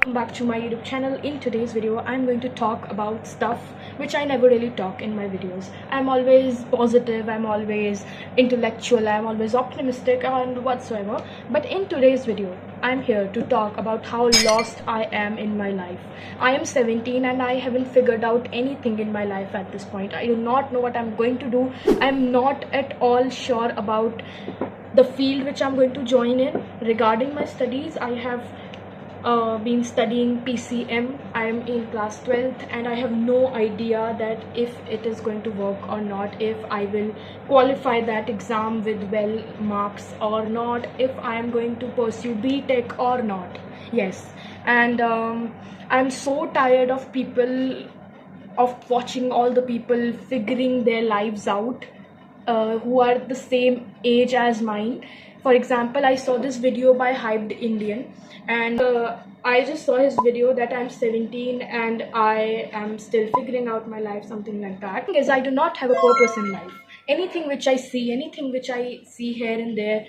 welcome back to my YouTube channel. In today's video I'm going to talk about stuff which I never really talk in my videos. I'm always positive, I'm always intellectual, I'm always optimistic and whatsoever, but in today's video I'm here to talk about how lost I am in my life. I am 17 and I haven't figured out anything in my life at this point. I do not know what I'm going to do. I'm not at all sure about the field which I'm going to join in. Regarding my studies, I have been studying PCM. I am in class 12th and I have no idea that if it is going to work or not, if I will qualify that exam with well marks or not, if I am going to pursue BTech or not. Yes, and I'm so tired of watching all the people figuring their lives out who are the same age as mine. For example, I saw this video by Hyped Indian, and I just saw his video that I'm 17 and I am still figuring out my life, something like that. Because I do not have a purpose in life. Anything which I see here and there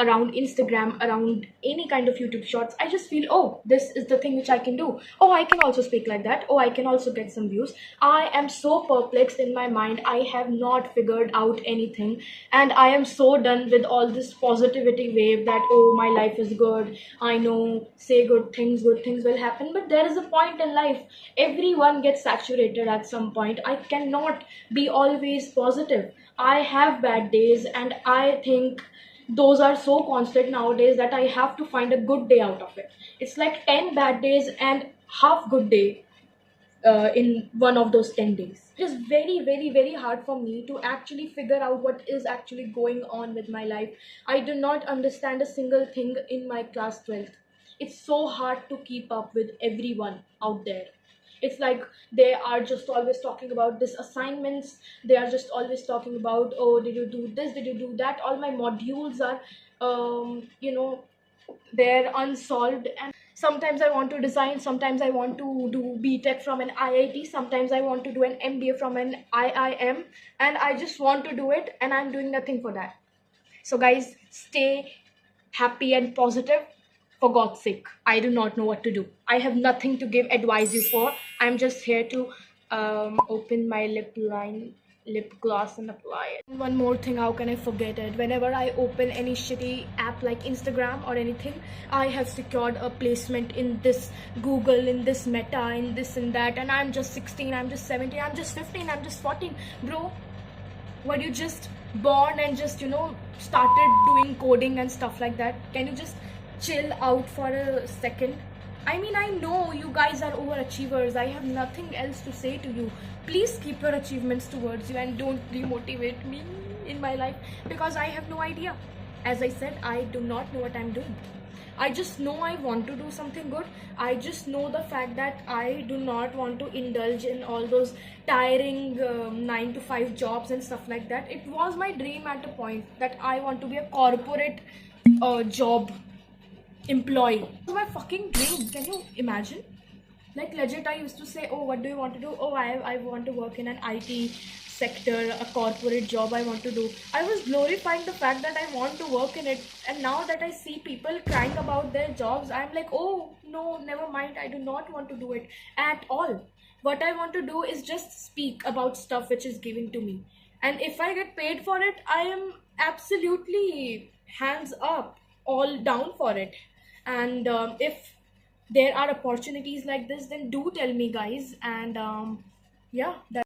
around Instagram, around any kind of YouTube shorts, I just feel, oh, this is the thing which I can do. Oh, I can also speak like that. Oh, I can also get some views. I am so perplexed in my mind. I have not figured out anything, and I am so done with all this positivity wave that, oh, my life is good. I know, say good things will happen. But there is a point in life. Everyone gets saturated at some point. I cannot be always positive. I have bad days, and I think those are so constant nowadays that I have to find a good day out of it. It's like 10 bad days and half good day in one of those 10 days. It is very, very, very hard for me to actually figure out what is actually going on with my life. I do not understand a single thing in my class 12th. It's so hard to keep up with everyone out there. It's like they are just always talking about this assignments. They are just always talking about, oh, did you do this, did you do that? All my modules are they're unsolved, and sometimes I want to design, sometimes I want to do BTech from an IIT, sometimes I want to do an MBA from an IIM, and I just want to do it and I'm doing nothing for that. So guys, stay happy and positive. For God's sake, I do not know what to do. I have nothing to advise you for. I'm just here to open my lip gloss and apply it. One more thing, how can I forget it? Whenever I open any shitty app like Instagram or anything, I have secured a placement in this Google, in this Meta, in this and that, and I'm just 16, I'm just 17, I'm just 15, I'm just 14. Bro, were you just born and just started doing coding and stuff like that? Can you just chill out for a second? I mean, I know you guys are overachievers. I have nothing else to say to you. Please keep your achievements towards you and don't demotivate me in my life, because I have no idea. As I said, I do not know what I'm doing. I just know I want to do something good. I just know the fact that I do not want to indulge in all those tiring 9 to 5 jobs and stuff like that. It was my dream at a point that I want to be a corporate job employee. It was my fucking dream. Can you imagine? Like legit, I used to say, oh, what do you want to do? Oh, I want to work in an IT sector, a corporate job I want to do. I was glorifying the fact that I want to work in it, and now that I see people crying about their jobs, I'm like, oh no, never mind. I do not want to do it at all. What I want to do is just speak about stuff which is given to me, and if I get paid for it, I am absolutely hands up, all down for it. And if there are opportunities like this, then do tell me, guys. And yeah,